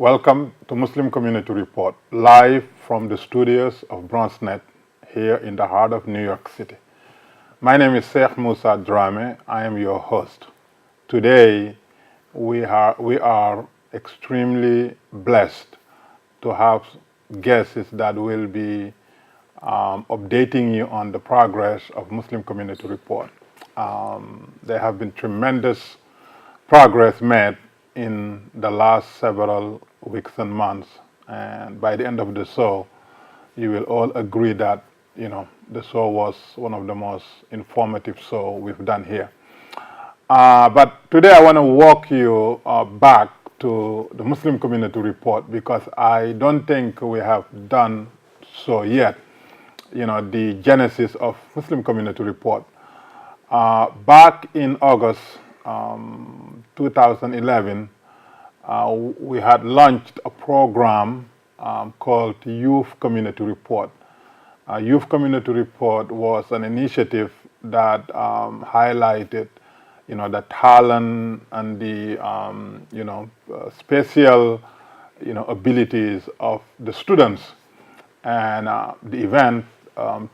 Welcome to Muslim Community Report, live from the studios of BronxNet here in the heart of New York City. My name is Sheikh Moussa Drammeh. I am your host. Today, we are extremely blessed to have guests that will be updating you on the progress of Muslim Community Report. There have been tremendous progress made in the last several weeks and months, and by the end of the show, you will all agree that the show was one of the most informative shows we've done here. But today I want to walk you back to the Muslim Community Report because I don't think we have done so yet. The genesis of Muslim Community Report. Back in August 2011, we had launched a program called Youth Community Report. Youth Community Report was an initiative that highlighted, the talent and the, special, abilities of the students. And the event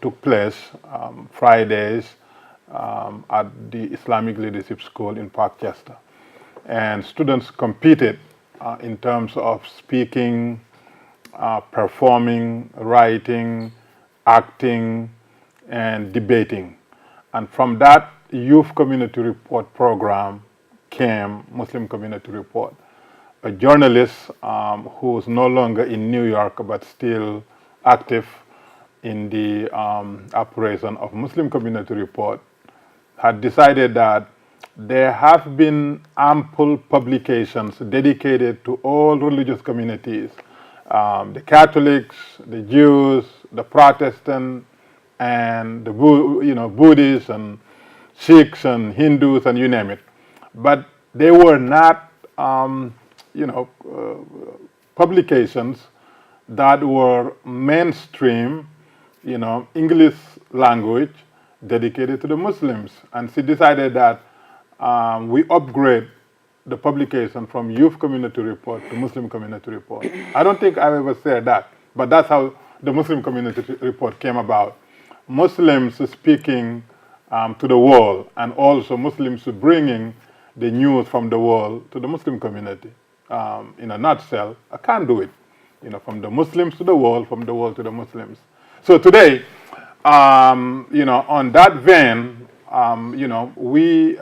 took place Fridays at the Islamic Leadership School in Parkchester. And students competed in terms of speaking, performing, writing, acting, and debating. And from that Youth Community Report program came Muslim Community Report. A journalist who's no longer in New York but still active in the operation of Muslim Community Report had decided that there have been ample publications dedicated to all religious communities, the Catholics, the Jews, the Protestants, and the Buddhists and Sikhs and Hindus and you name it. But they were not, publications that were mainstream, English language dedicated to the Muslims. And she decided that we upgrade the publication from Youth Community Report to Muslim Community Report. I don't think I ever said that, but that's how the Muslim Community Report came about. Muslims speaking to the world, and also Muslims bringing the news from the world to the Muslim community. In a nutshell, I can't do it. From the Muslims to the world, from the world to the Muslims. So today, on that vein, we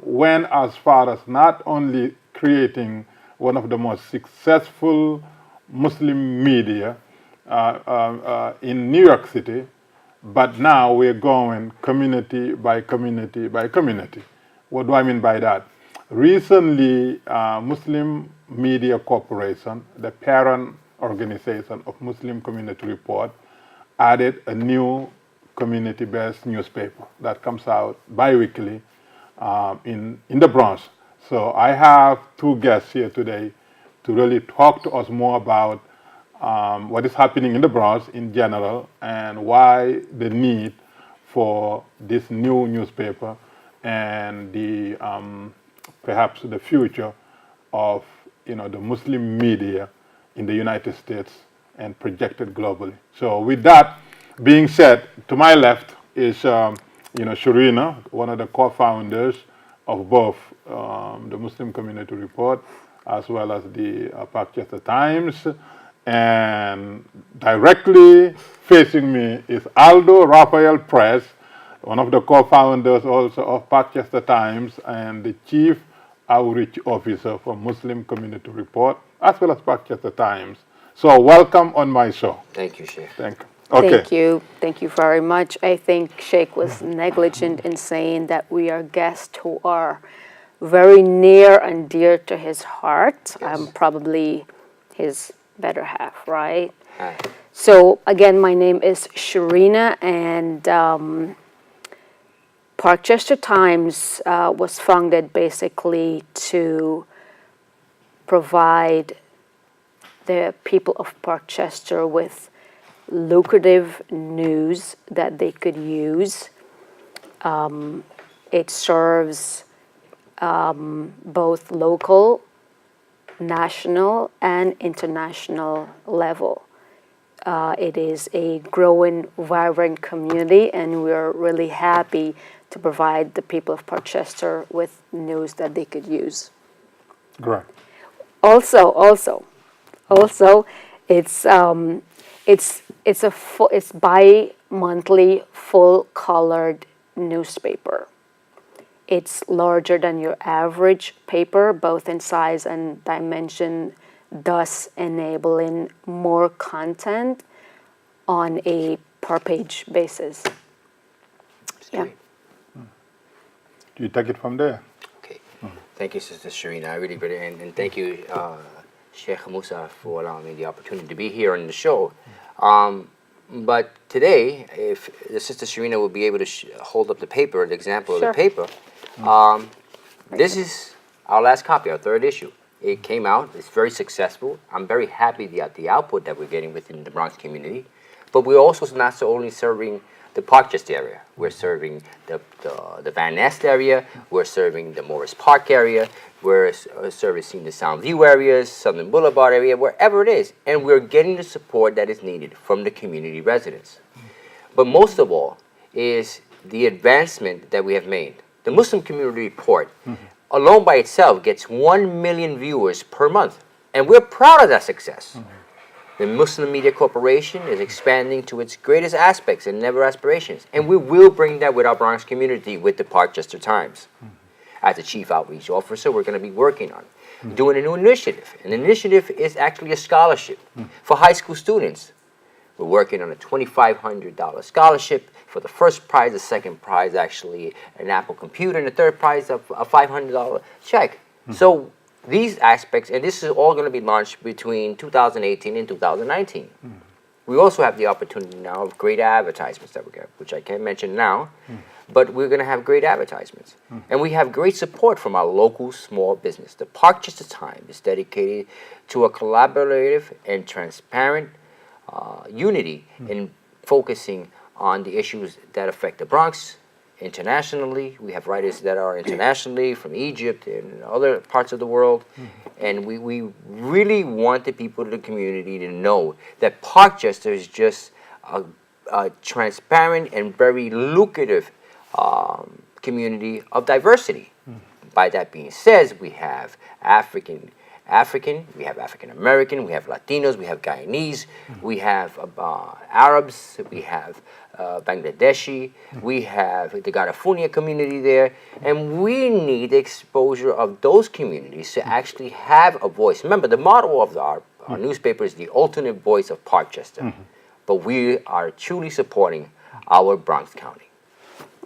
went as far as not only creating one of the most successful Muslim media in New York City, but now we're going community by community by community. What do I mean by that? Recently, Muslim Media Corporation, the parent organization of Muslim Community Report, added a new community-based newspaper that comes out bi-weekly in the Bronx. So I have two guests here today to really talk to us more about what is happening in the Bronx in general and why the need for this new newspaper and the perhaps the future of the Muslim media in the United States and projected globally. So with that being said, to my left is Shireena, one of the co-founders of both the Muslim Community Report as well as the Parkchester Times. And directly facing me is Aldo, Rafael, Perez, one of the co-founders also of Parkchester Times and the Chief Outreach Officer for Muslim Community Report as well as Parkchester Times. So welcome on my show. Thank you, Sheikh. Thank you. Okay. Thank you very much. I think Sheikh was negligent in saying that we are guests who are very near and dear to his heart. Yes. I'm probably his better half, right? Hi. So again, my name is Shireena, and Parkchester Times was founded basically to provide the people of Parkchester with lucrative news that they could use. It serves both local national and international level. It is a growing, vibrant community, and we're really happy to provide the people of Parkchester with news that they could use. Great. Also, it's it's bi-monthly, full-colored newspaper. It's larger than your average paper, both in size and dimension, thus enabling more content on a per-page basis. Yeah. You take it from there. Okay. Thank you, Sister Shireena. I really, and thank you, Sheikh Moussa, for allowing me the opportunity to be here on the show. But today, if the Sister Shireena will be able to hold up the paper, the example Sure. of the paper, this is our last copy, our third issue. It came out. It's very successful. I'm very happy at the output that we're getting within the Bronx community. But we're also not so only serving the Parkchester area. We're serving the Van Nest area. We're serving the Morris Park area. We're servicing the Soundview areas, Southern Boulevard area, wherever it is. And we're getting the support that is needed from the community residents. But most of all is the advancement that we have made. The Muslim Community Report, alone by itself, gets 1 million viewers per month. And we're proud of that success. The Muslim Media Corporation is expanding to its greatest aspects and never aspirations. And we will bring that with our Bronx community with the Parkchester Times. As a chief outreach officer, we're going to be working on doing a new initiative. An initiative is actually a scholarship for high school students. We're working on a $2,500 scholarship. For the first prize, the second prize actually an Apple computer, and the third prize a $500 check. So these aspects, and this is all going to be launched between 2018 and 2019. We also have the opportunity now of great advertisements that we get, which I can't mention now, but we're going to have great advertisements. And we have great support from our local small business. The Parkchester Times is dedicated to a collaborative and transparent unity in focusing on the issues that affect the Bronx internationally. We have writers that are internationally from Egypt and other parts of the world. And we really want the people of the community to know that Parkchester is just a transparent and very lucrative community of diversity. By that being said, we have African, we have African American, we have Latinos, we have Guyanese, we have Arabs, we have Bangladeshi, we have the Garafunia community there, and we need the exposure of those communities to actually have a voice. Remember, the motto of our newspaper is the alternate voice of Parkchester, but we are truly supporting our Bronx County.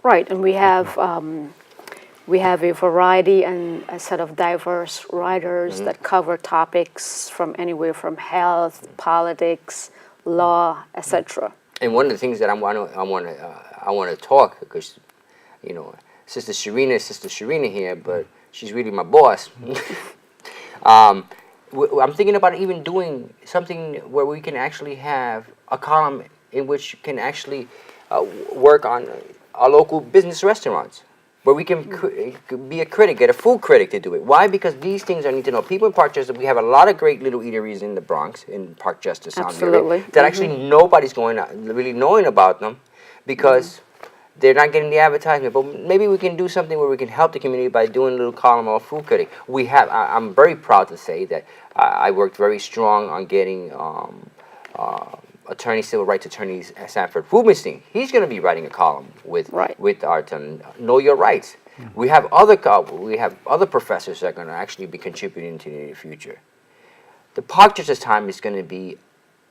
Right, and we have a variety and a set of diverse writers that cover topics from anywhere from health, politics, law, etc. And one of the things that I want to talk, because you know, Sister Shireena here, but she's really my boss. I'm thinking about even doing something where we can actually have a column in which can actually work on our local business restaurants, where we can be a critic, get a food critic to do it. Why? Because these things I need to know. People in Parkchester, we have a lot of great little eateries in the Bronx, in Parkchester, Absolutely. that actually nobody's going out really knowing about them because they're not getting the advertisement. But maybe we can do something where we can help the community by doing a little column of food critic. We have. I'm very proud to say that I worked very strong on getting civil rights attorneys at Sanford Rubinstein. He's going to be writing a column with our Know Your Rights. We have other professors that are going to actually be contributing to the near future. The Parkchester Times is going to be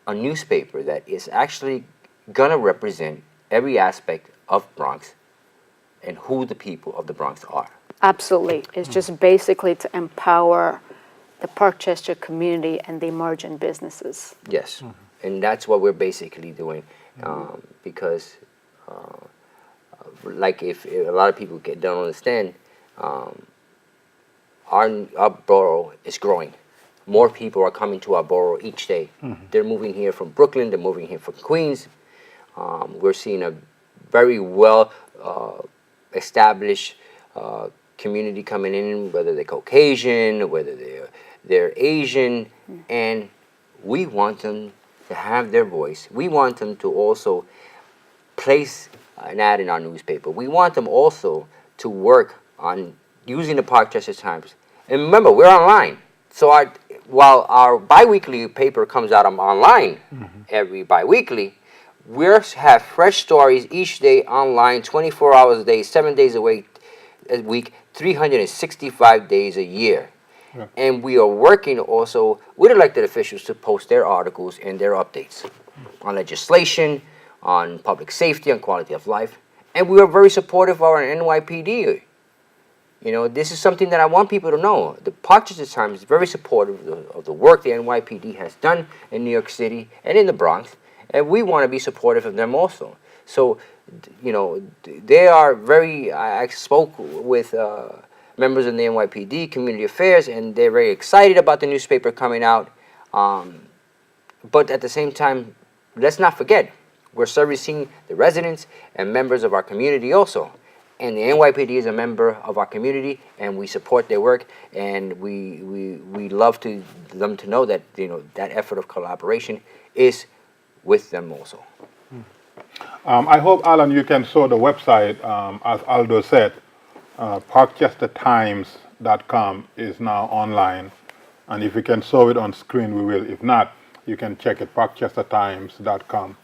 a newspaper that is actually going to represent every aspect of Bronx and who the people of the Bronx are. Absolutely. It's just basically to empower the Parkchester community and the emerging businesses. Yes. And that's what we're basically doing, because, like, if a lot of people don't understand, our borough is growing. More people are coming to our borough each day. They're moving here from Brooklyn. They're moving here from Queens. We're seeing a very well established community coming in, whether they're Caucasian, whether they're Asian, and we want them to have their voice. We want them to also place an ad in our newspaper. We want them also to work on using the Parkchester Times. And remember, we're online. So while our biweekly paper comes out online every biweekly, we have fresh stories each day online, 24 hours a day, 7 days a week, 365 days a year. Yeah. And we are working also with elected officials to post their articles and their updates on legislation, on public safety, on quality of life. And we are very supportive of our NYPD. You know, this is something that I want people to know. The Parkchester Times is very supportive of the work the NYPD has done in New York City and in the Bronx, and we want to be supportive of them also. So, you know, they are very, I spoke with members of the NYPD, Community Affairs, and they're very excited about the newspaper coming out. But at the same time, let's not forget, we're servicing the residents and members of our community also. And the NYPD is a member of our community, and we support their work, and we love them to know that, you know, that effort of collaboration is with them also. I hope, Alan, you can show the website, as Aldo said, parkchestertimes.com is now online, and if you can show it on screen, we will. If not, you can check it, parkchestertimes.com.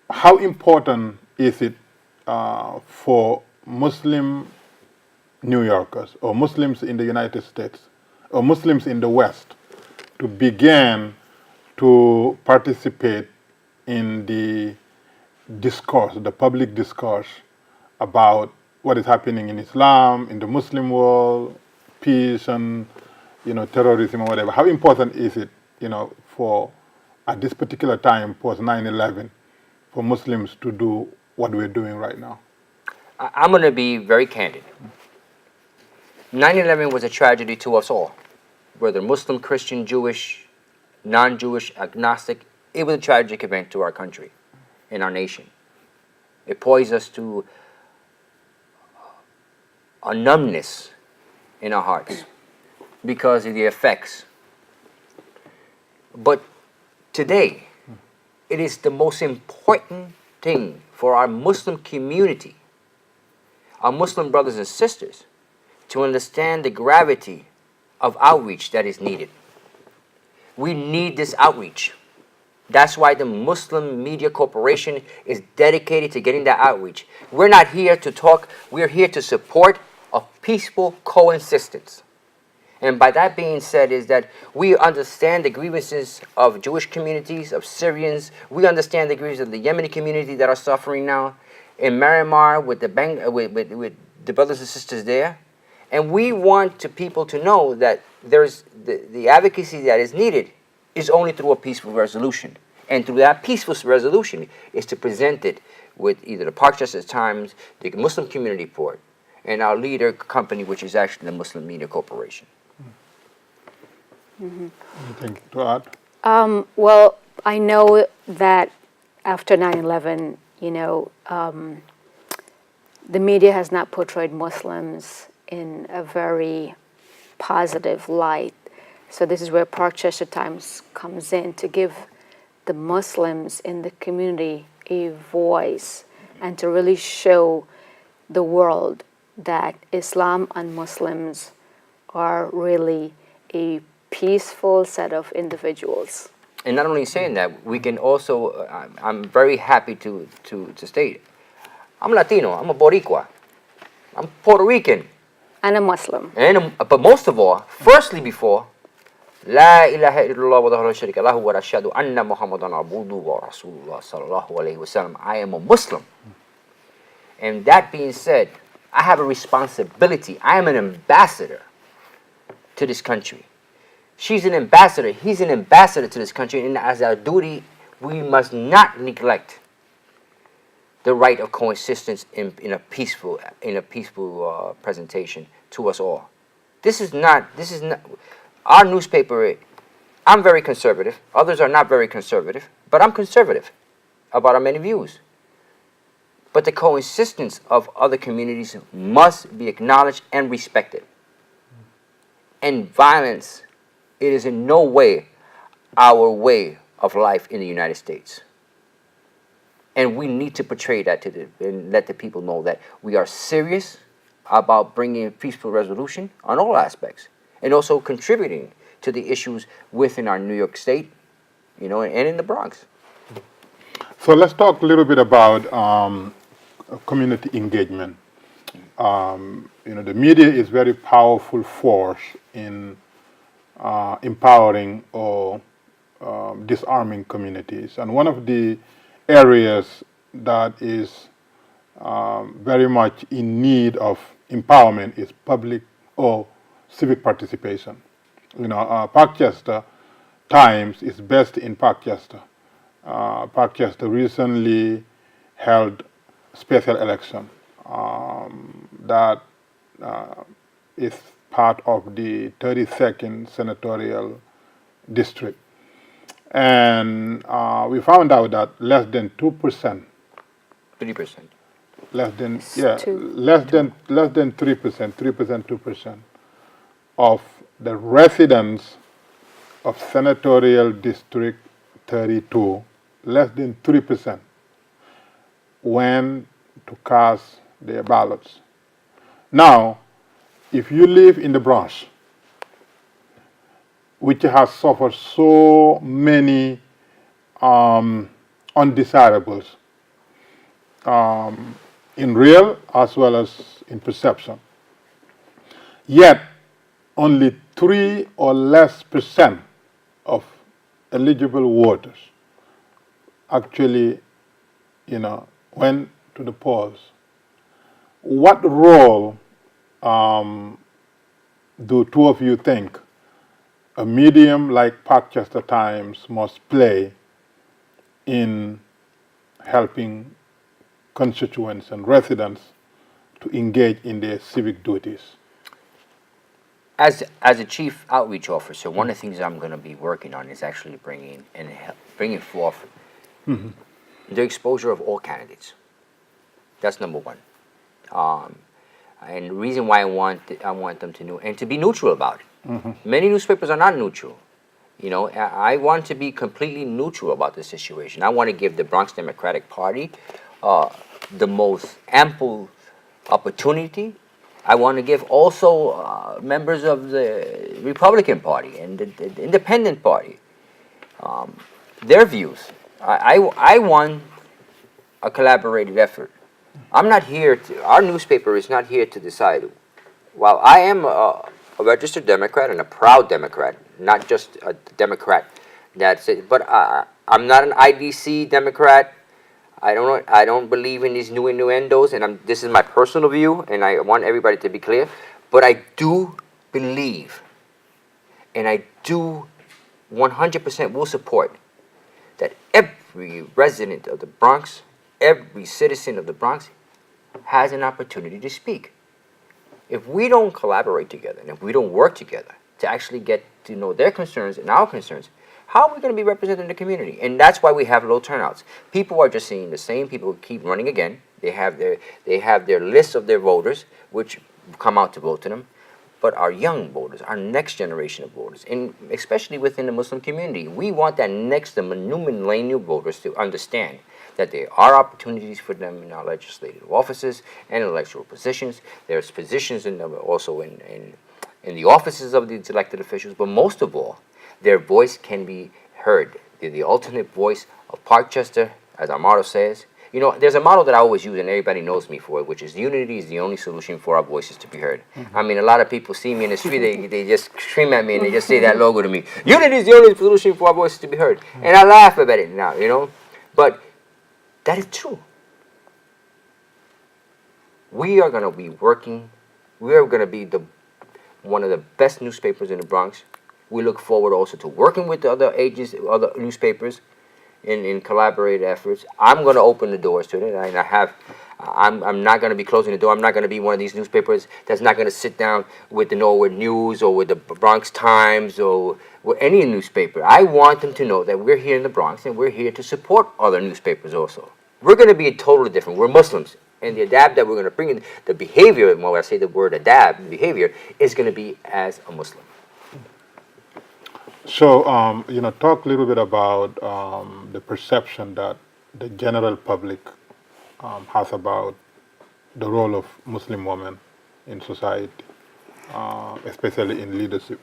How important is it for Muslim New Yorkers or Muslims in the United States or Muslims in the West to begin to participate in the discourse, the public discourse about what is happening in Islam, in the Muslim world, peace and, you know, terrorism or whatever? How important is it, you know, for at this particular time, post 9/11, for Muslims to do what we're doing right now? I'm going to be very candid. 9/11 was a tragedy to us all, whether Muslim, Christian, Jewish, non-Jewish, agnostic. It was a tragic event to our country and our nation. It poised us to a numbness in our hearts because of the effects. But today, it is the most important thing for our Muslim community, our Muslim brothers and sisters, to understand the gravity of outreach that is needed. We need this outreach. That's why the Muslim Media Corporation is dedicated to getting that outreach. We're not here to talk, we're here to support a peaceful coexistence. And by that being said is that we understand the grievances of Jewish communities, of Syrians. We understand the grievances of the Yemeni community that are suffering now in Myanmar with the brothers and sisters there. And we want people to know that there's the advocacy that is needed is only through a peaceful resolution. And through that peaceful resolution is to present it with either the Parkchester Times, the Muslim Community Report, and our leader company, which is actually the Muslim Media Corporation. Anything to add? Well, I know that after 9/11, you know, the media has not portrayed Muslims in a very positive light. So this is where Parkchester Times comes in to give the Muslims in the community a voice and to really show the world that Islam and Muslims are really a peaceful set of individuals. And not only saying that, we can also, I'm very happy to state, I'm Latino, I'm a Boricua, I'm Puerto Rican. And a Muslim. But most of all, firstly before, La ilaha illallah wa la sharika lahu wa ashhadu anna Muhammadan abduhu wa rasulullah sallallahu alayhi wa sallam. I am a Muslim. And that being said, I have a responsibility. I am an ambassador to this country. She's an ambassador. He's an ambassador to this country. And as our duty, we must not neglect the right of coexistence in a peaceful presentation to us all. This is not our newspaper. I'm very conservative. Others are not very conservative, but I'm conservative about our many views. But the coexistence of other communities must be acknowledged and respected. and violence, it is in no way our way of life in the United States. And we need to portray that and let the people know that we are serious about bringing peaceful resolution on all aspects, and also contributing to the issues within our New York State, and in the Bronx. So let's talk a little bit about community engagement. The media is very powerful force in empowering or disarming communities. And one of the areas that is very much in need of empowerment is public or civic participation. Parkchester Times is based in Parkchester. Parkchester recently held special election that is part of the 32nd senatorial district. And we found out that less than 2%, 3%. less than 3%, 2% of the residents of senatorial district 32, less than 3% went to cast their ballots. Now, if you live in the Bronx, which has suffered so many undesirables in real as well as in perception, yet only 3 or less % of eligible voters actually, went to the polls. What role do two of you think a medium like Parkchester Times must play in helping constituents and residents to engage in their civic duties? As a chief outreach officer, one of the things I'm going to be working on is actually bringing forth the exposure of all candidates. That's number one. And the reason why I want them to know and to be neutral about it. Many newspapers are not neutral. I want to be completely neutral about the situation. I want to give the Bronx Democratic Party the most ample opportunity. I want to give also members of the Republican Party and the Independent Party their views. I want a collaborated effort. I'm not here our newspaper is not here to decide. While I am a registered Democrat and a proud Democrat, not just a Democrat, that's it. But I'm not an IDC Democrat. I don't believe in these new innuendos, and this is my personal view, and I want everybody to be clear. But I do believe, and I do 100% will support that every resident of the Bronx, every citizen of the Bronx, has an opportunity to speak. If we don't collaborate together, and if we don't work together to actually get to know their concerns and our concerns, how are we going to be represented in the community? And that's why we have low turnouts. People are just seeing the same people keep running again. They have their lists of their voters, which come out to vote to them. But our young voters, our next generation of voters, and especially within the Muslim community, we want that the new millennial voters to understand that there are opportunities for them in our legislative offices and electoral positions. There's positions also in the offices of these elected officials, but most of all, their voice can be heard. They're the alternate voice of Parkchester, as our motto says. There's a motto that I always use, and everybody knows me for it, which is unity is the only solution for our voices to be heard. I mean, a lot of people see me in the street, they just scream at me, and they just say that logo to me. Unity is the only solution for our voices to be heard. And I laugh about it now, But that is true. We are going to be working. We are going to be one of the best newspapers in the Bronx. We look forward also to working with the other other newspapers in collaborative efforts. I'm going to open the doors to it, and I'm not going to be closing the door. I'm not going to be one of these newspapers that's not going to sit down with the Norwood News or with the Bronx Times or with any newspaper. I want them to know that we're here in the Bronx and we're here to support other newspapers also. We're going to be totally different. We're Muslims. And the adapt that we're going to bring in, the behavior, and when I say the word adapt, behavior, is going to be as a Muslim. So, talk a little bit about the perception that the general public has about the role of Muslim women in society, especially in leadership.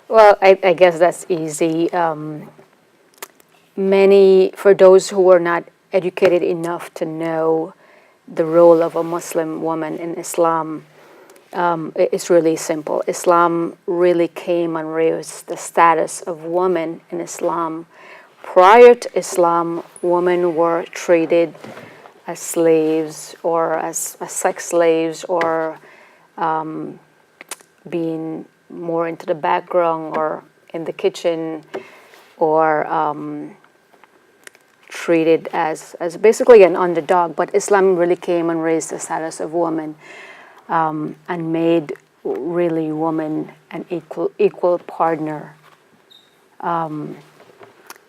Well, I guess that's easy. For those who are not educated enough to know the role of a Muslim woman in Islam, it's really simple. Islam really came and raised the status of women in Islam. Prior to Islam, women were treated as slaves or as sex slaves or being more into the background or in the kitchen or treated as basically an underdog. But Islam really came and raised the status of women and made really woman an equal partner.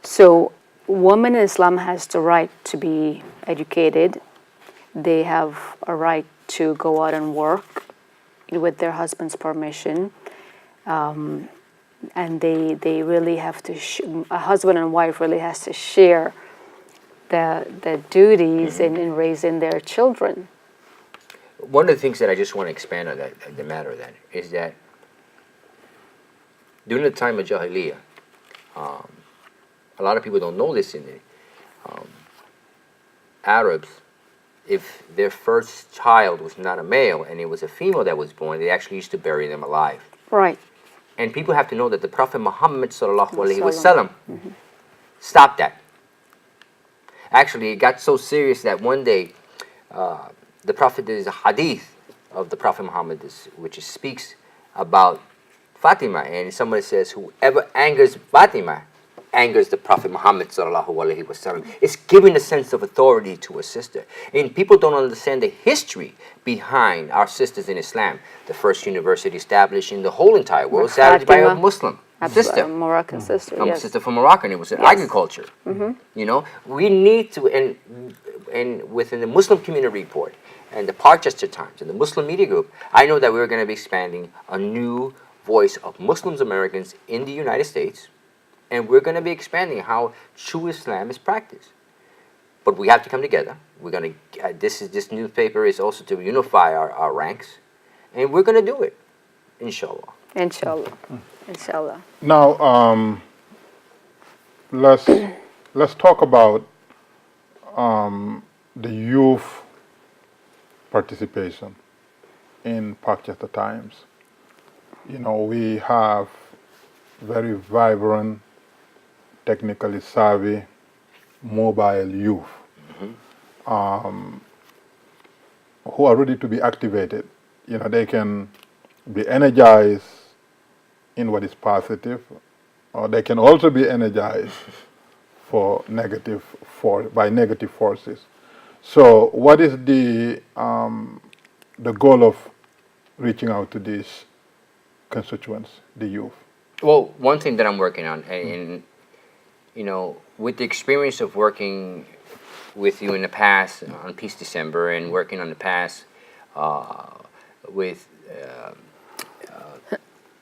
So women in Islam has the right to be educated. They have a right to go out and work with their husband's permission. And they really have to, a husband and wife really has to share the duties in raising their children. One of the things that I just want to expand on the matter then is that during the time of Jahiliyyah, a lot of people don't know this in it. Arabs, if their first child was not a male and it was a female that was born, they actually used to bury them alive. Right. And people have to know that the Prophet Muhammad sallallahu alaihi wasallam stopped that. Actually, it got so serious that one day, the Prophet, there is a hadith of the Prophet Muhammad which speaks about Fatima, and somebody says, whoever angers Fatima angers the Prophet Muhammad sallallahu alaihi wasallam. It's giving a sense of authority to a sister. And people don't understand the history behind our sisters in Islam. The first university established in the whole entire world, established by a Muslim sister. Moroccan sister, A yes. sister from Morocco, and it was in agriculture. You know, we need to, and within the Muslim Community Report and the Parkchester Times and the Muslim Media Group, I know that we're going to be expanding a new voice of Muslims Americans in the United States, and we're going to be expanding how true Islam is practiced. But we have to come together. We're going to. This newspaper is also to unify our ranks, and we're going to do it, inshallah. Inshallah. Inshallah. Now, let's talk about the youth participation in Parkchester Times. You know, we have very vibrant, technically savvy, mobile youth who are ready to be activated. You know, they can be energized in what is positive, or they can also be energized by negative forces. So, what is the goal of reaching out to these constituents, the youth? Well, one thing that I'm working on, and you know, with the experience of working with you in the past on Peace December and working on the past with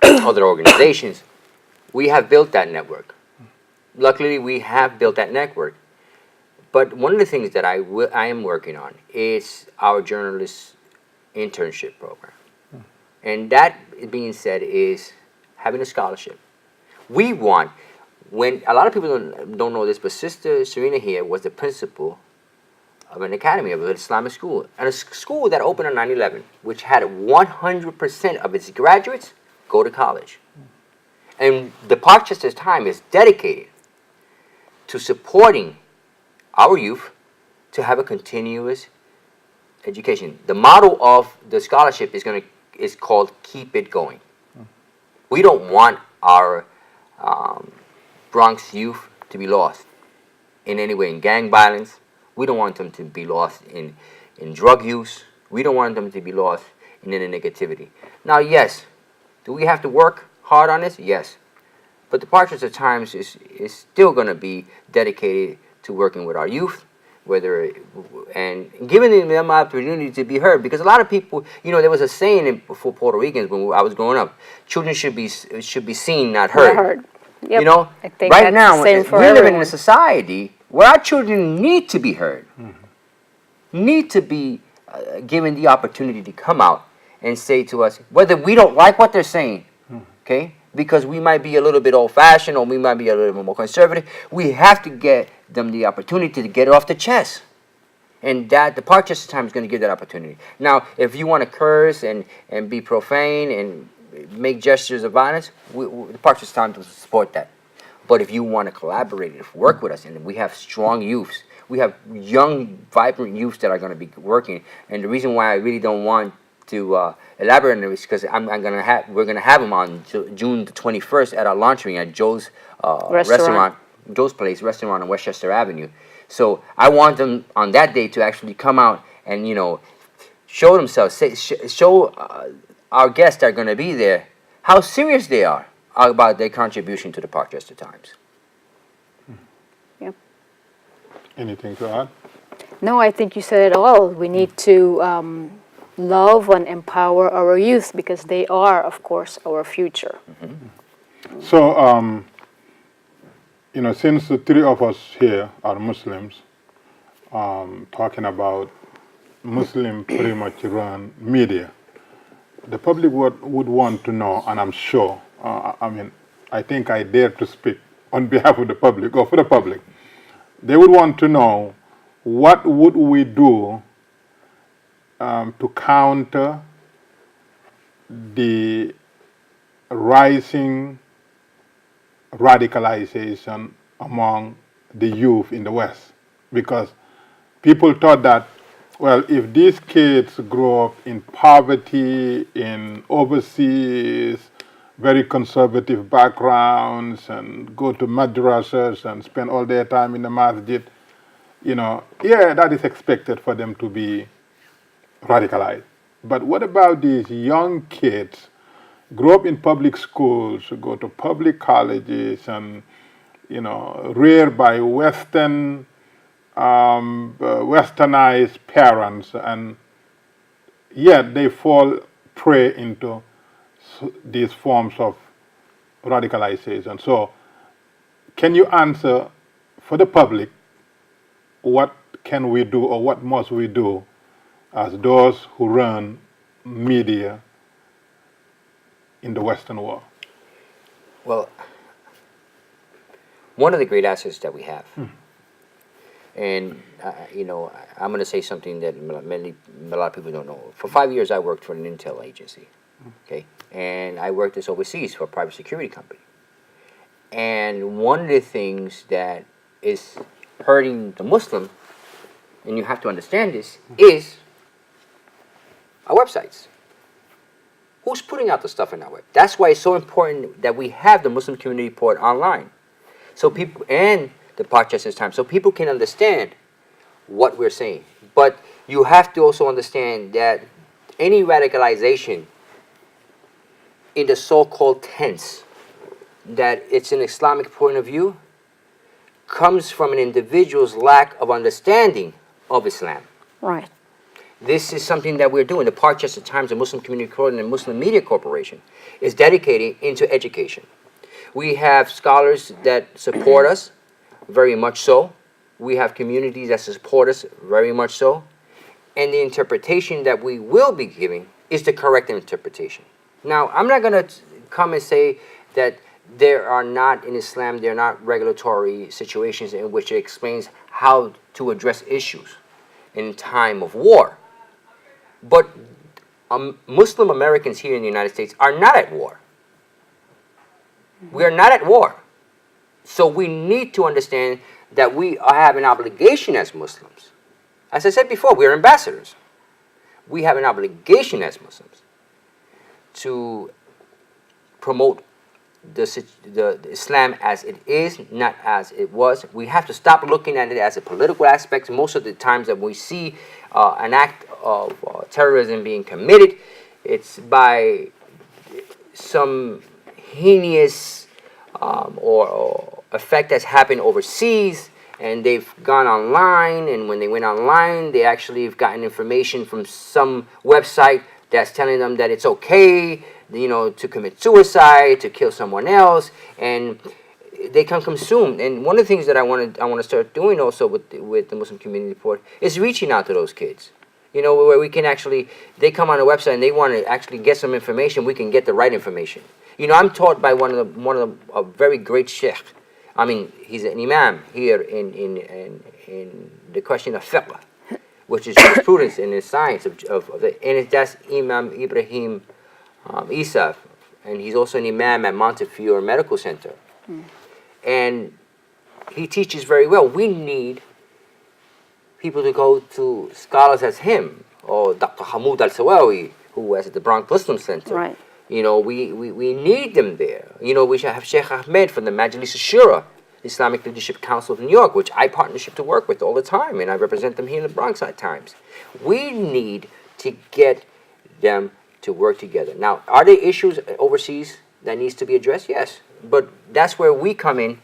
other organizations, we have built that network. Luckily, we have built that network. But one of the things that I am working on is our journalist internship program. And that being said is having a scholarship. We want, when a lot of people don't know this, but Sister Shireena here was the principal of an academy, of an Islamic school, and a school that opened on 9/11, which had 100% of its graduates go to college. And the Parkchester Times is dedicated to supporting our youth to have a continuous education. The model of the scholarship is called Keep It Going. We don't want our Bronx youth to be lost in any way in gang violence. We don't want them to be lost in drug use. We don't want them to be lost in any negativity. Now, yes, do we have to work hard on this? Yes. But the Parchester Times is still going to be dedicated to working with our youth and giving them the opportunity to be heard. Because a lot of people, there was a saying for Puerto Ricans when I was growing up: children should be seen, not heard. Not heard. Yep. You know, I think right that's now the same for we're living in everyone. a society where our children need to be heard, need to be given the opportunity to come out and say to us whether we don't like what they're saying, okay? Because we might be a little bit old-fashioned or we might be a little bit more conservative. We have to get them the opportunity to get it off the chest. And that the Parkchester Times is going to give that opportunity. Now, if you want to curse and be profane and make gestures of violence, the Parkchester Times will support that. But if you want to collaborate and work with us, and we have strong youths, we have young, vibrant youths that are going to be working. And the reason why I really don't want to elaborate on it is because we're gonna have them on June the 21st at our launching at Joe's restaurant, Joe's Place restaurant on Westchester Avenue. So I want them on that day to actually come out and show themselves, show our guests that are going to be there how serious they are about their contribution to the Parkchester Times. Yep. Anything to add? No, I think you said it all. We need to love and empower our youth because they are, of course, our future. So, since the three of us here are Muslims, talking about Muslim pretty much run media, the public would want to know, and I'm sure, I think I dare to speak on behalf of the public, or for the public. They would want to know, what would we do to counter the rising radicalization among the youth in the West? Because people thought that, well, if these kids grow up in poverty, in overseas, very conservative backgrounds, and go to madrasas and spend all their time in the masjid, that is expected for them to be radicalized. But what about these young kids, grow up in public schools, go to public colleges, and reared by westernized parents, and yet they fall prey into these forms of radicalization? So, can you answer for the public, what can we do, or what must we do as those who run media in the Western world? Well, one of the great assets that we have, and I'm going to say something that a lot of people don't know. For 5 years, I worked for an intel agency, okay, and I worked this overseas for a private security company. And one of the things that is hurting the Muslim, and you have to understand this, is our websites. Who's putting out the stuff in our web? That's why it's so important that we have the Muslim Community Report online, so people, and the Parkchester Times, so people can understand what we're saying. But you have to also understand that any radicalization in the so-called tense, that it's an Islamic point of view, comes from an individual's lack of understanding of Islam. Right. This is something that we're doing. The Parkchester Times, the Muslim Community Report, and the Muslim Media Corporation is dedicated into education. We have scholars that support us, very much so. We have communities that support us, very much so. And the interpretation that we will be giving is the correct interpretation. Now, I'm not going to come and say that there are not, in Islam, there are not regulatory situations in which it explains how to address issues in time of war. But Muslim Americans here in the United States are not at war. We are not at war. So we need to understand that we have an obligation as Muslims. As I said before, we are ambassadors. We have an obligation as Muslims to promote the Islam as it is, not as it was. We have to stop looking at it as a political aspect. Most of the times that we see an act of terrorism being committed, it's by some heinous or effect that's happened overseas, and they've gone online, and when they went online, they actually have gotten information from some website that's telling them that it's okay, you know, to commit suicide, to kill someone else, and they can consume. And one of the things that I want to start doing also with the Muslim Community Report is reaching out to those kids. You know, where we can actually, they come on a website and they want to actually get some information, we can get the right information. You know, I'm taught by one of a very great sheikh. I mean, he's an imam here in the question of fiqh, which is jurisprudence and the science and that's Imam Ibrahim Isa, and he's also an imam at Montefiore Medical Center. And he teaches very well. We need people to go to scholars as him, or Dr. Hamoud Al-Sawawi, who was at the Bronx Muslim Center. Right. You know, we need them there. You know, we should have Sheikh Ahmed from the Majlis Shura, Islamic Leadership Council of New York, which I partnership to work with all the time, and I represent them here in the Bronx at times. We need to get them to work together. Now, are there issues overseas that needs to be addressed? Yes, but that's where we come in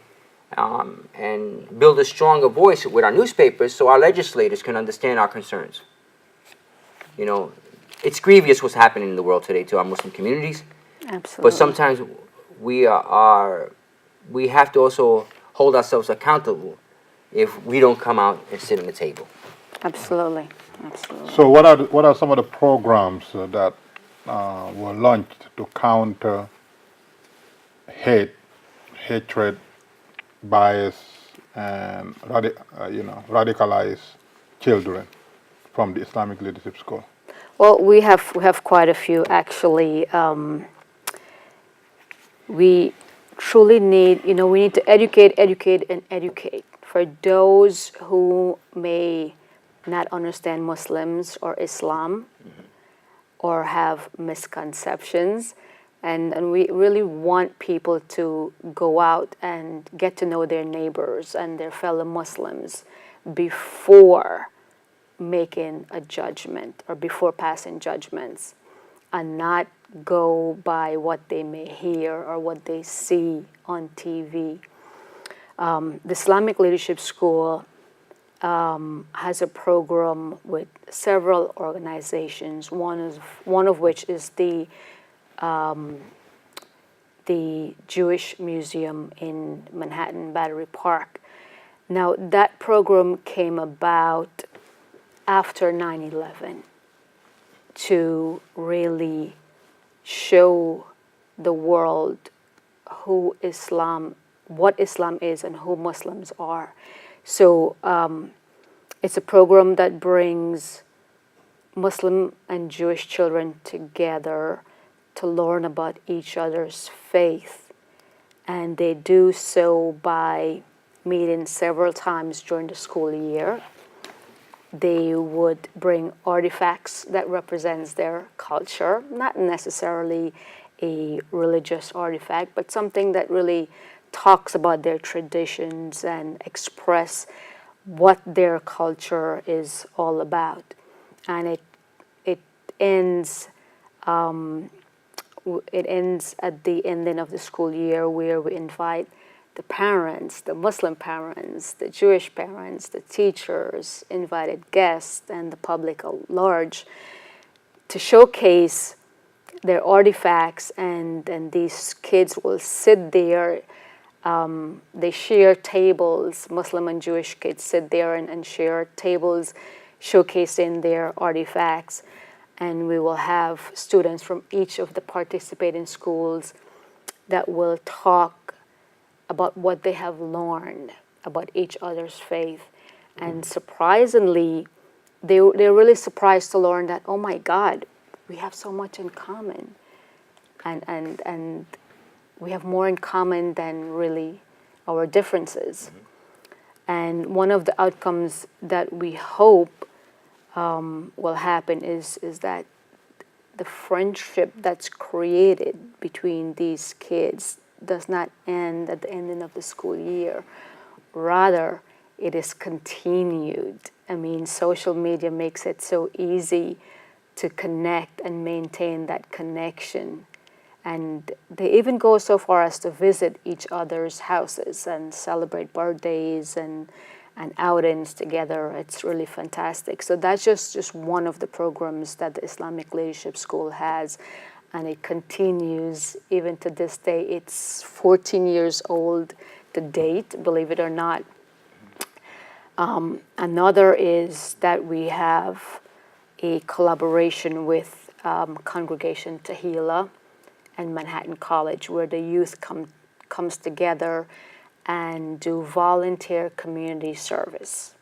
and build a stronger voice with our newspapers so our legislators can understand our concerns. You know, it's grievous what's happening in the world today to our Muslim communities. Absolutely. But sometimes we have to also hold ourselves accountable if we don't come out and sit on the table. Absolutely. Absolutely. So what are some of the programs that were launched to counter hatred, bias, and radicalize children from the Islamic Leadership School? Well, we have quite a few actually. We truly need, we need to educate, and educate. For those who may not understand Muslims or Islam, or have misconceptions, and we really want people to go out and get to know their neighbors and their fellow Muslims before making a judgment or before passing judgments, and not go by what they may hear or what they see on TV. The Islamic Leadership School has a program with several organizations, one of which is the Jewish Museum in Manhattan, Battery Park. Now, that program came about after 9/11 to really show the world what Islam is and who Muslims are. So it's a program that brings Muslim and Jewish children together to learn about each other's faith. And they do so by meeting several times during the school year. They would bring artifacts that represents their culture, not necessarily a religious artifact, but something that really talks about their traditions and express what their culture is all about. And it ends at the ending of the school year, where we invite the parents, the Muslim parents, the Jewish parents, the teachers, invited guests, and the public at large to showcase their artifacts, and these kids will sit there. They share tables. Muslim and Jewish kids sit there and share tables showcasing their artifacts. And we will have students from each of the participating schools that will talk about what they have learned about each other's faith. And surprisingly, they're really surprised to learn that, oh my God, we have so much in common. And we have more in common than really our differences. And one of the outcomes that we hope will happen is that the friendship that's created between these kids does not end at the ending of the school year. Rather, it is continued. I mean, social media makes it so easy to connect and maintain that connection. And they even go so far as to visit each other's houses and celebrate birthdays and and outings together. It's really fantastic. So that's just one of the programs that the Islamic Leadership School has, and it continues even to this day. It's 14 years old to date, believe it or not. Another is that we have a collaboration with Congregation Tehillah and Manhattan College, where the youth comes together and do volunteer community service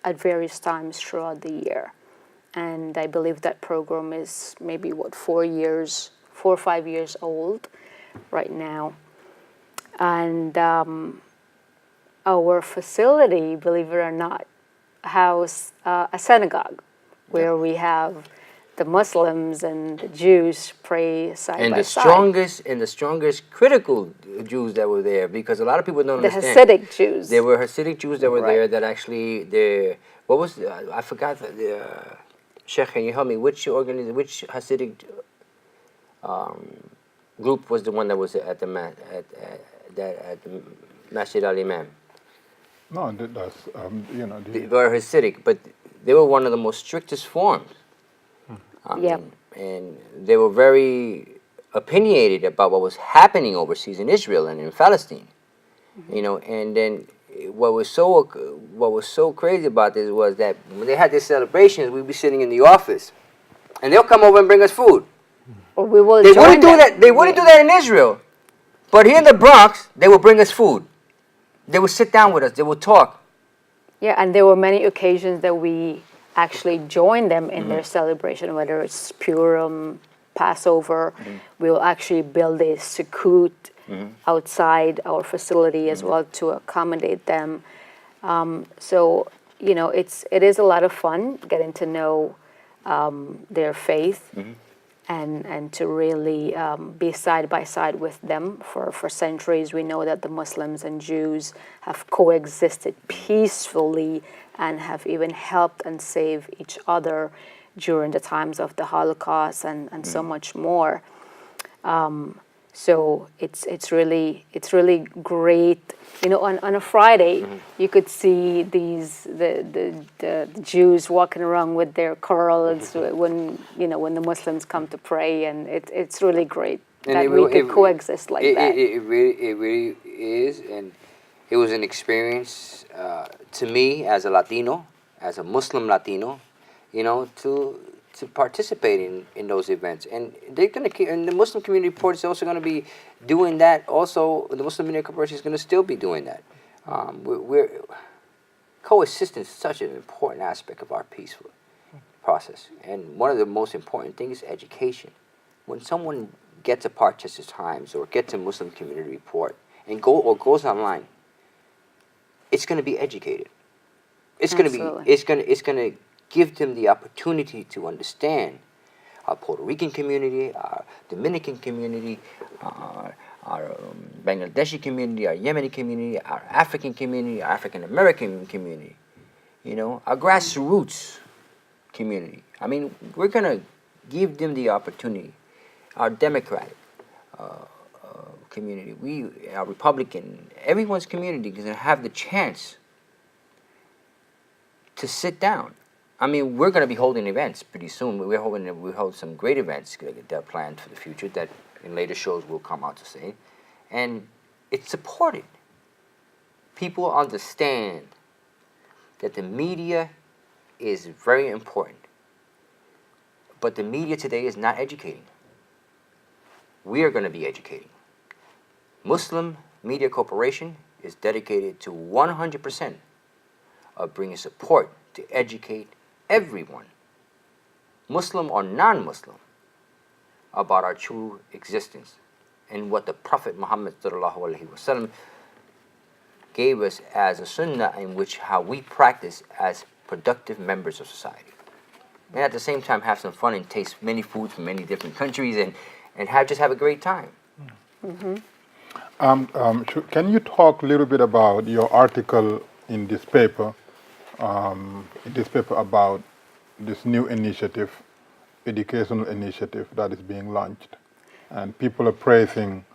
at various times throughout the year. And I believe that program is maybe 4 or 5 years old right now. And our facility, believe it or not, house a synagogue where we have the Muslims and the Jews pray side by side. And the strongest critical Jews that were there, because a lot of people don't The understand. Hasidic Jews. There were Hasidic Jews that were Right. there that actually what was I forgot the Sheikh, can you help me? Which Hasidic group was the one that was at the Masjid Al Imam? No, that's They were Hasidic, but they were one of the most strictest forms. Yep. And they were very opinionated about what was happening overseas in Israel and in Palestine. And then what was so crazy about this was that when they had these celebrations, we'd be sitting in the office, and they'll come over and bring us food. Or we will They join wouldn't do them. that. They wouldn't do that in Israel, but here in the Bronx, they would bring us food. They would sit down with us. They would talk. Yeah, and there were many occasions that we actually joined them in their celebration, whether it's Purim, Passover. We'll actually build a sukkot outside our facility as well to accommodate them. So, it is a lot of fun getting to know their faith and to really be side by side with them. For centuries, we know that the Muslims and Jews have coexisted peacefully and have even helped and saved each other during the times of the Holocaust and so much more. So it's really great. On a Friday, you could see the Jews walking around with their curls when the Muslims come to pray, and it's really great that we could coexist like that. It really is, and it was an experience to me as a Latino, as a Muslim Latino, to participate in those events. And they're going to, and the Muslim Community Report is also going to be doing that. Also, the Muslim Media Corporation is going to still be doing that. Coexistence is such an important aspect of our peaceful process. And one of the most important things is education. When someone gets a Parchester Times or gets a Muslim Community Report and goes online, it's going to be educated. It's going to give them the opportunity to understand our Puerto Rican community, our Dominican community, our Bangladeshi community, our Yemeni community, our African community, our African American community, our grassroots community. I mean, we're going to give them the opportunity. Our Democratic community, our Republican, everyone's community is going to have the chance to sit down. I mean, we're going to be holding events pretty soon. We hold some great events that are planned for the future that in later shows will come out to say. And it's supported. People understand that the media is very important. But the media today is not educating. We are going to be educating. Muslim Media Corporation is dedicated to 100% of bringing support to educate everyone, Muslim or non-Muslim, about our true existence and what the Prophet Muhammad ﷺ gave us as a sunnah in which how we practice as productive members of society. And at the same time have some fun and taste many foods from many different countries and just have a great time. Can you talk a little bit about your article in this paper about this new initiative, educational initiative that is being launched, and people are praising,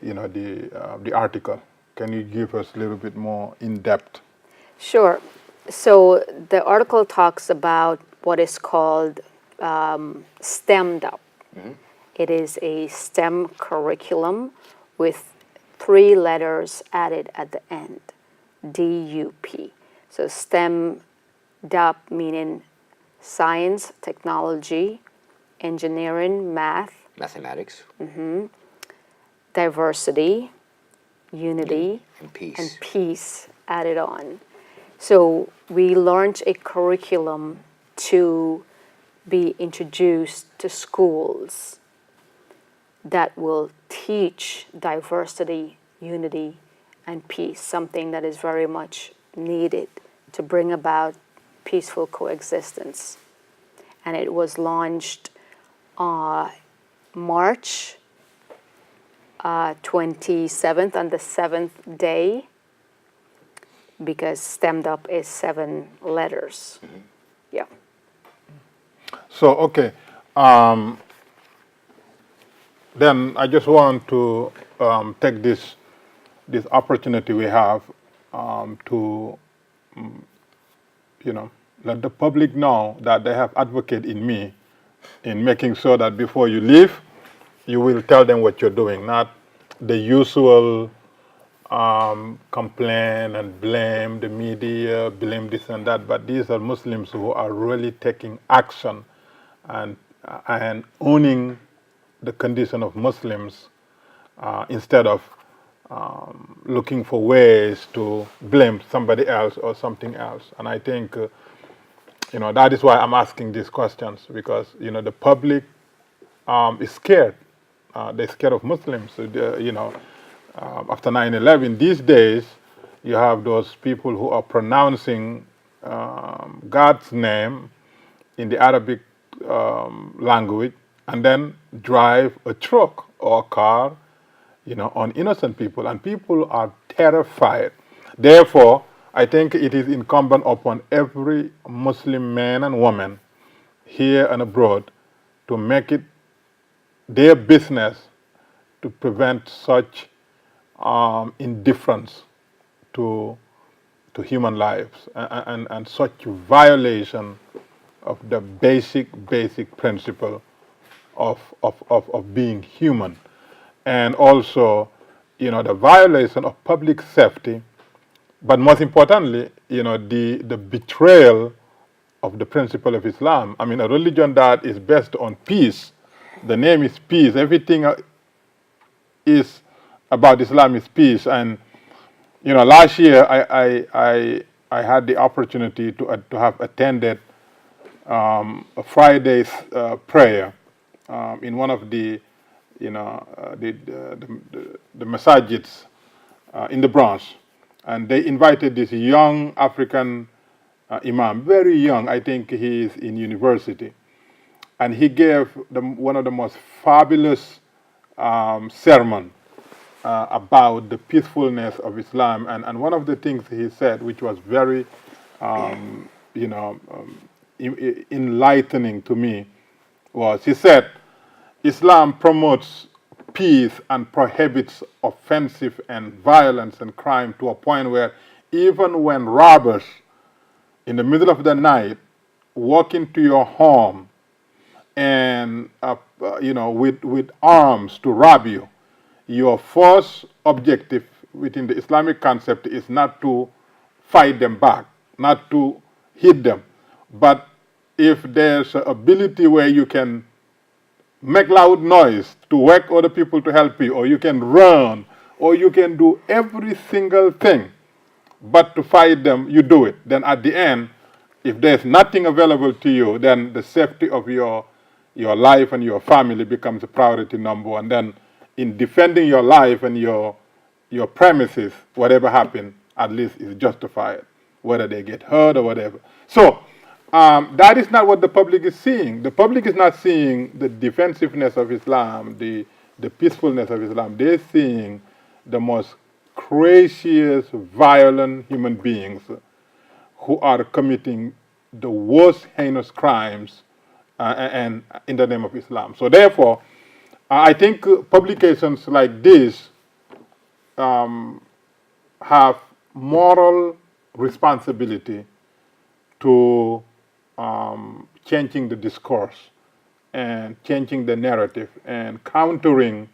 the article. Can you give us a little bit more in depth Sure. So the article talks about what is called STEMmed up. It is a STEM curriculum with 3 letters added at the end, DUP. So STEM DUP meaning science, technology, engineering, Mathematics diversity, unity, and peace. and peace added on. So we launched a curriculum to be introduced to schools that will teach diversity, unity, and peace, something that is very much needed to bring about peaceful coexistence. And it was launched March 27th, on the 7th day, because STEMmed up is 7 letters. Yeah. So, okay. Then I just want to take this opportunity we have to, let the public know that they have advocate in me in making sure that before you leave, you will tell them what you're doing, not the usual complain and blame the media, blame this and that, but these are Muslims who are really taking action and owning the condition of Muslims instead of looking for ways to blame somebody else or something else. And I think, that is why I'm asking these questions, because, the public is scared. They're scared of Muslims. After 9/11, these days, you have those people who are pronouncing God's name in the Arabic language and then drive a truck or a car, on innocent people. And people are terrified. Therefore, I think it is incumbent upon every Muslim man and woman here and abroad to make it their business to prevent such indifference to human lives and such violation of the basic principle of being human, and also, the violation of public safety, but most importantly, the betrayal of the principle of Islam. I mean, a religion that is based on peace. The name is peace. Everything is about Islam is peace. And last year I had the opportunity to have attended a Friday's prayer in one of the masajids in the Bronx, and they invited this young African imam, very young. I think he is in university, and he gave one of the most fabulous sermon about the peacefulness of Islam. And one of the things he said, which was very, enlightening to me, was he said, Islam promotes peace and prohibits offensive and violence and crime to a point where even when robbers in the middle of the night walk into your home and with arms to rob you, your first objective within the Islamic concept is not to fight them back, not to hit them, but if there's an ability where you can make loud noise to wake other people to help you, or you can run, or you can do every single thing but to fight them, you do it. Then at the end, if there's nothing available to you, then the safety of your life and your family becomes a priority number one. Then in defending your life and your premises, whatever happens, at least is justified, whether they get hurt or whatever. So that is not what the public is seeing. The public is not seeing the defensiveness of Islam, the peacefulness of Islam. They're seeing the most craziest, violent human beings who are committing the worst heinous crimes and in the name of Islam. So therefore, I think publications like this have moral responsibility to changing the discourse and changing the narrative and countering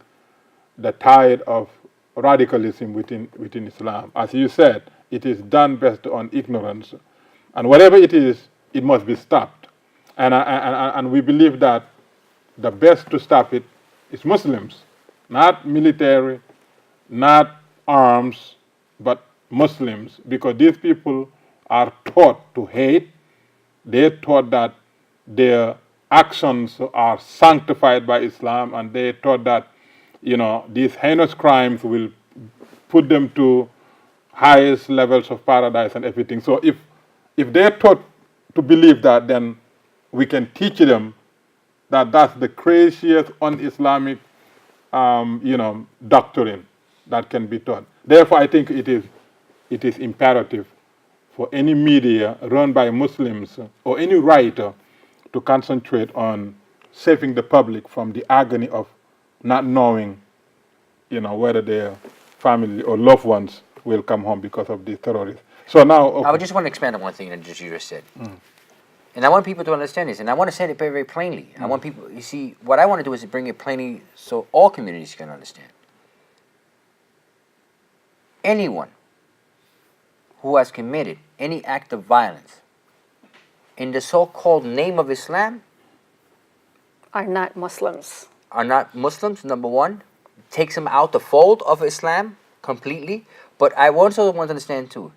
the tide of radicalism within Islam. As you said, it is done based on ignorance, and whatever it is, it must be stopped. And we believe that the best to stop it is Muslims, not military, not arms, but Muslims, because these people are taught to hate. They're taught that their actions are sanctified by Islam, and they thought that, these heinous crimes will put them to highest levels of paradise and everything. So if they're taught to believe that, then we can teach them that that's the craziest un-Islamic, doctrine that can be taught. Therefore, I think it is imperative for any media run by Muslims or any writer to concentrate on saving the public from the agony of not knowing, whether their family or loved ones will come home because of these terrorists. So now, okay. I just want to expand on one thing that you just said. And I want people to understand this, and I want to say it very, very plainly. I want people, you see, what I want to do is bring it plainly so all communities can understand. Anyone who has committed any act of violence in the so-called name of Islam Are not Muslims. are not Muslims, number one, takes them out the fold of Islam completely. But I also want to understand too,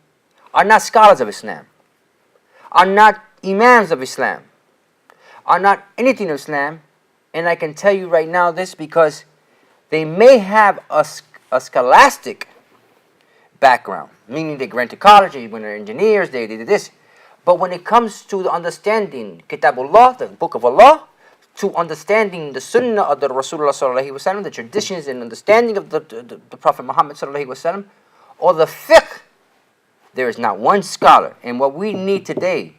are not scholars of Islam, are not imams of Islam, are not anything of Islam. And I can tell you right now this because they may have a scholastic background, meaning they went to college, they went to engineers, they did this. But when it comes to the understanding Kitabullah, the Book of Allah, to understanding the Sunnah of the Rasulullah sallallahu alaihi wasallam, the traditions and understanding of the Prophet Muhammad sallallahu alaihi wasallam, or the fiqh, there is not one scholar. And what we need today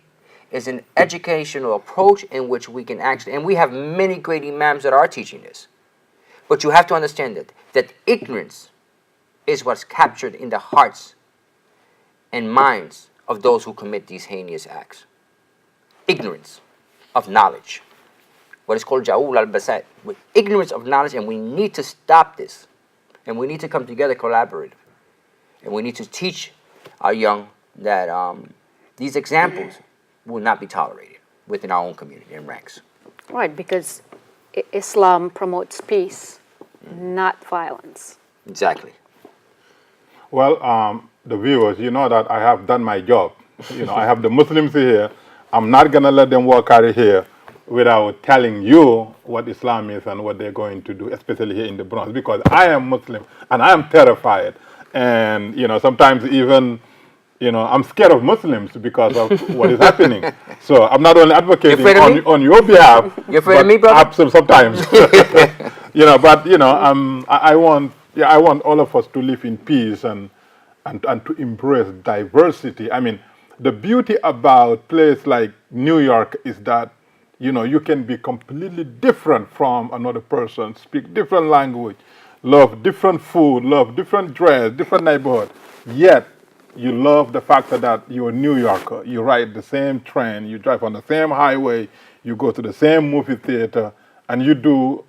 is an educational approach in which we can actually, and we have many great imams that are teaching this. But you have to understand that ignorance is what's captured in the hearts and minds of those who commit these heinous acts. Ignorance of knowledge. What is called Ja'ul al-Basat. With ignorance of knowledge, and we need to stop this. And we need to come together, collaborate. And we need to teach our young that these examples will not be tolerated within our own community and ranks. Right, because Islam promotes peace, not violence. Exactly. Well, the viewers, you know that I have done my job. I have the Muslims here. I'm not going to let them walk out of here without telling you what Islam is and what they're going to do, especially here in the Bronx, because I am Muslim and I am terrified. And, sometimes even, I'm scared of Muslims because of what is happening. So I'm not only advocating on your behalf. You're afraid of me, brother? Absolutely, sometimes. I want all of us to live in peace and to embrace diversity. I mean, the beauty about place like New York is that, you can be completely different from another person, speak different language, love different food, love different dress, different neighborhood. Yet, you love the fact that you're a New Yorker. You ride the same train, you drive on the same highway, you go to the same movie theater, and you do,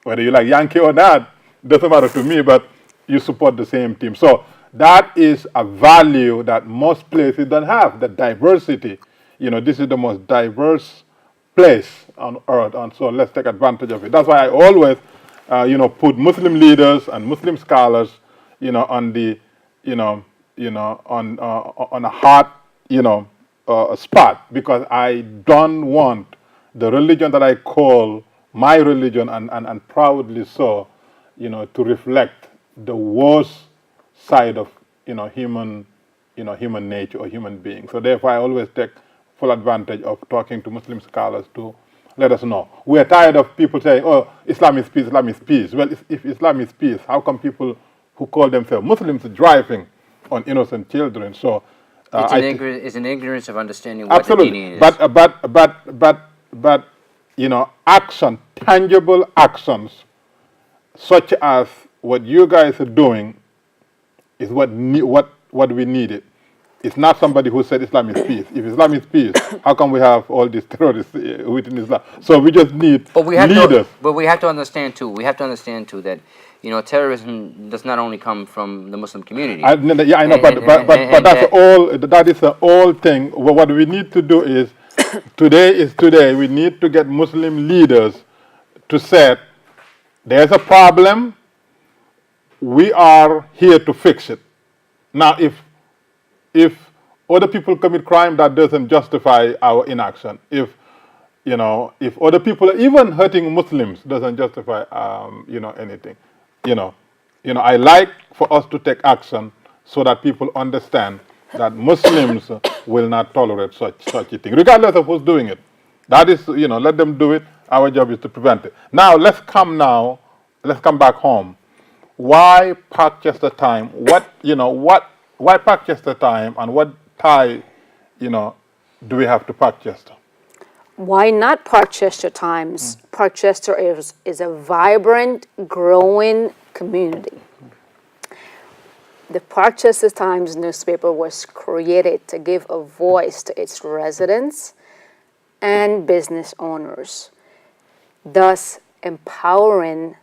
whether you like Yankee or not, doesn't matter to me, but you support the same team. So that is a value that most places don't have, the diversity. This is the most diverse place on earth, and so let's take advantage of it. That's why I always, put Muslim leaders and Muslim scholars, on the, on a hot, spot, because I don't want the religion that I call my religion, and proudly so, to reflect the worst side of, human nature or human being. So therefore, I always take full advantage of talking to Muslim scholars to let us know. We are tired of people saying, "Oh, Islam is peace, Islam is peace." Well, if Islam is peace, how come people who call themselves Muslims are driving on innocent children? So it's an ignorance of understanding what absolutely. the meaning is. But action, tangible actions, such as what you guys are doing, is what we needed. It's not somebody who said Islam is peace. If Islam is peace, how come we have all these terrorists within Islam? So we just need But we have leaders. but we have to understand too. We have to understand too that terrorism does not only come from the Muslim community. I know, but that is the old thing. What we need to do is today. We need to get Muslim leaders to say there's a problem. We are here to fix it. Now, if other people commit crime, that doesn't justify our inaction. If other people, even hurting Muslims, doesn't justify anything. I like for us to take action so that people understand that Muslims will not tolerate such a thing, regardless of who's doing it. That is, let them do it. Our job is to prevent it. Now let's come back home. Why Parkchester time? Why Parkchester time, and what tie, do we have to Parkchester? Why not Parkchester Times? Parkchester is a vibrant, growing community. The Parkchester Times newspaper was created to give a voice to its residents and business owners, thus empowering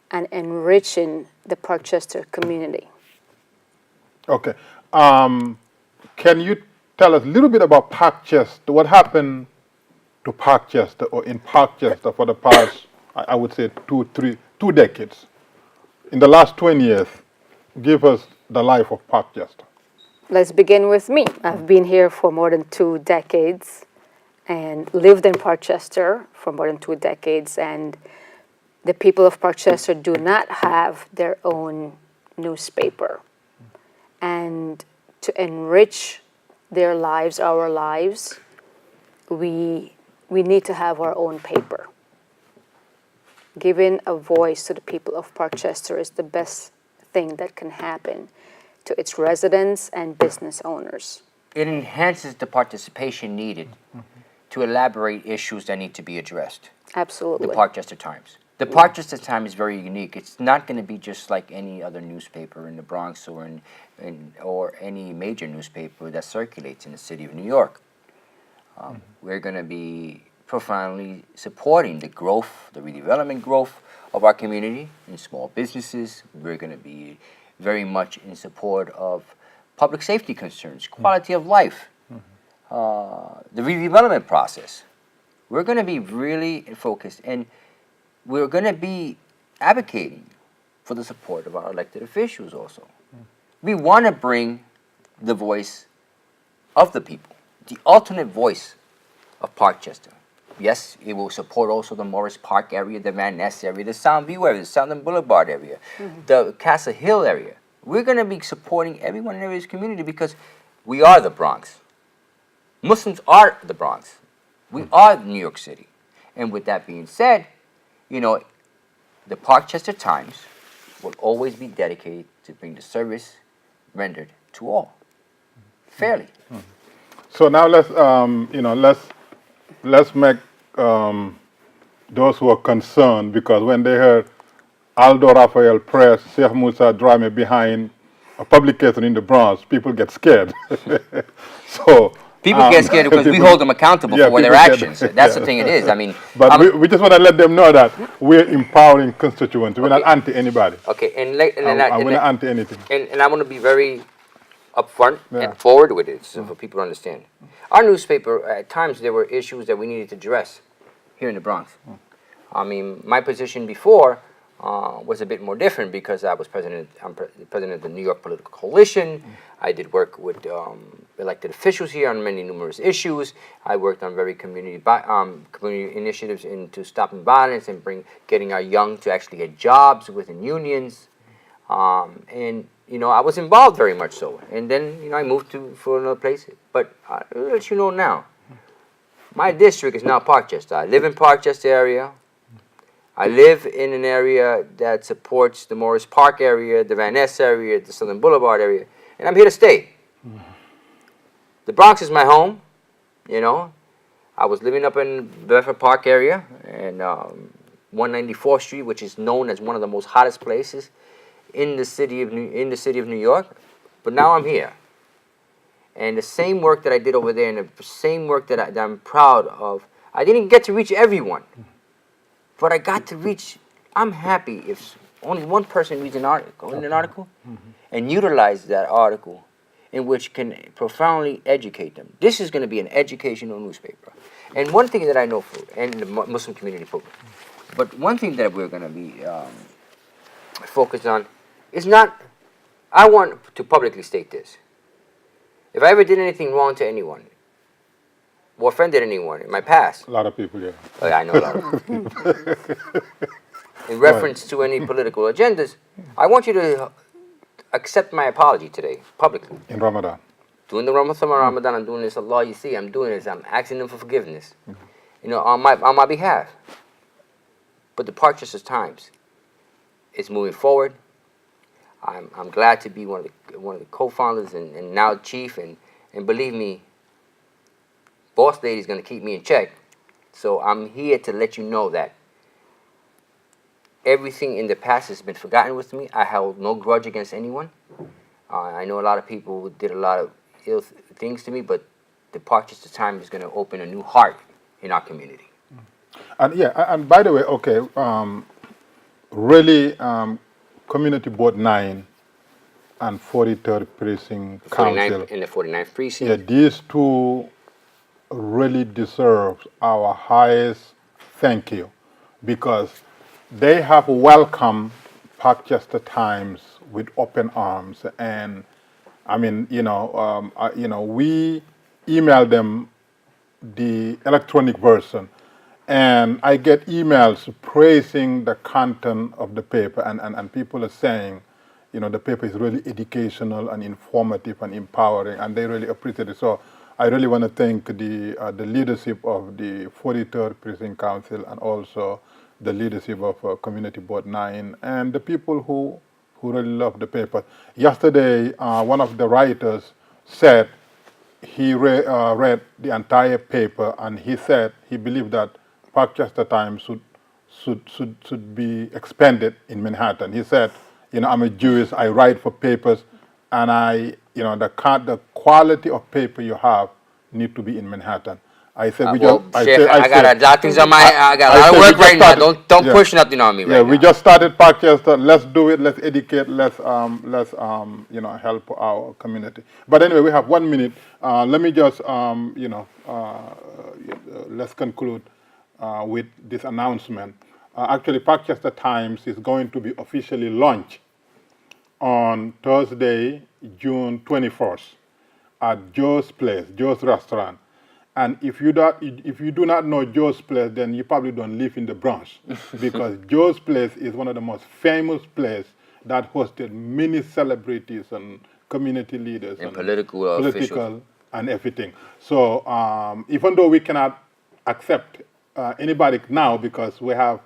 and enriching the Parkchester community. Okay. Can you tell us a little bit about Parkchester? What happened to Parkchester or in Parkchester for the past, I would say, 2 decades? In the last 20 years, give us the life of Parkchester. Let's begin with me. I've been here for more than 2 decades and lived in Parkchester for more than 2 decades, and the people of Parkchester do not have their own newspaper. And to enrich their lives, our lives, we need to have our own paper. Giving a voice to the people of Parkchester is the best thing that can happen to its residents and business owners. It enhances the participation needed to elaborate issues that need to be addressed. Absolutely. The Parkchester Times. The Parkchester Times is very unique. It's not going to be just like any other newspaper in the Bronx or any major newspaper that circulates in the city of New York. We're going to be profoundly supporting the growth, the redevelopment growth of our community in small businesses. We're going to be very much in support of public safety concerns, quality of life, the redevelopment process. We're going to be really focused, and we're going to be advocating for the support of our elected officials also. We want to bring the voice of the people, the alternate voice of Parkchester. Yes, it will support also the Morris Park area, the Van Ness area, the Soundview area, the Southern Boulevard area, the Castle Hill area. We're going to be supporting everyone in this community because we are the Bronx. Muslims are the Bronx. We are New York City. And with that being said, the Parkchester Times will always be dedicated to bring the service rendered to all, fairly. So now let's make those who are concerned, because when they heard Aldo, Rafael, Perez, Sheikh Moussa Drammeh behind a publication in the Bronx, people get scared. So people get scared because we hold them accountable for their actions. That's the thing it is. I mean, but we just want to let them know that we're empowering constituents. We're not anti anybody. Okay, we're not anti anything. And I want to be very upfront and forward with it, so for people to understand. Our newspaper, at times, there were issues that we needed to address here in the Bronx. I mean, my position before was a bit more different because I was president. I'm president of the New York Political Coalition. I did work with elected officials here on many numerous issues. I worked on very community initiatives into stopping violence and getting our young to actually get jobs within unions. And I was involved very much so. And then I moved for another place. But I'll let you know now, my district is now Parkchester. I live in Parkchester area. I live in an area that supports the Morris Park area, the Van Ness area, the Southern Boulevard area, and I'm here to stay. The Bronx is my home, I was living up in Bedford Park area and 194th Street, which is known as one of the most hottest places in the city of New York. But now I'm here, And the same work that I did over there and the same work that I'm proud of, I didn't get to reach everyone. But I got to reach, I'm happy if only one person reads an article and utilize that article in which can profoundly educate them. This is going to be an educational newspaper. And one thing that I know and the Muslim community but one thing that we're going to be focused on is not, I want to publicly state this. If I ever did anything wrong to anyone, or offended anyone in my past. A lot of people, yeah. Oh, yeah, I know a lot of people. In reference to any political agendas, I want you to accept my apology today, publicly. In Ramadan. During the Ramadan, I'm doing this. Allah, you see, I'm doing this. I'm asking them for forgiveness, on my behalf. But the Parchester Times is moving forward. I'm glad to be one of the co-founders and now chief, and believe me, Boss Lady's going to keep me in check. So I'm here to let you know that everything in the past has been forgotten with me. I held no grudge against anyone. I know a lot of people did a lot of ill things to me, but the Parchester Times is going to open a new heart in our community. And and by the way, okay, really, Community Board 9 and 43rd Precinct Council. In the 49th Precinct. Yeah, these two really deserve our highest thank you, because they have welcomed Parkchester Times with open arms. And I mean, we emailed them the electronic version, and I get emails praising the content of the paper, and people are saying, the paper is really educational and informative and empowering, and they really appreciate it. So I really want to thank the leadership of the 43rd Precinct Council, and also the leadership of Community Board 9, and the people who really love the paper. Yesterday, one of the writers said he read the entire paper, and he said he believed that Parkchester Times should be expanded in Manhattan. He said, I'm a Jewish, I write for papers, and the quality of paper you have need to be in Manhattan. I said, I got a lot of things on I got a lot of work right now. Don't push nothing on me right now. Yeah, we just started Parkchester. Let's do it. Let's educate. Let's help our community. But anyway, we have 1 minute. Let me just let's conclude with this announcement. Actually, Parkchester Times is going to be officially launched on Thursday, June 21st, at Joe's Place, Joe's Restaurant. And if you do not know Joe's Place, then you probably don't live in the Bronx, because Joe's Place is one of the most famous places that hosted many celebrities and community leaders and political officials and everything. So even though we cannot accept anybody now because we have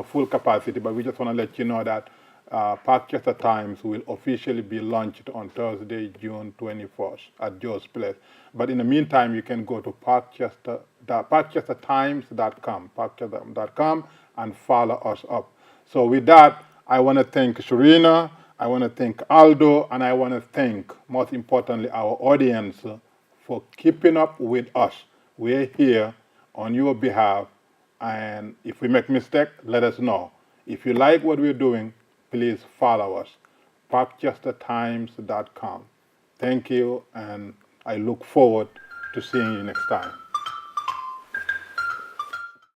full capacity, but we just want to let you know that Parkchester Times will officially be launched on Thursday, June 21st at Joe's Place. But in the meantime, you can go to parkchestertimes.com, and follow us up. So with that, I want to thank Shireena, I want to thank Aldo, and I want to thank, most importantly, our audience for keeping up with us. We're here on your behalf, and if we make mistake, let us know. If you like what we're doing, please follow us, parkchestertimes.com. Thank you, and I look forward to seeing you next time.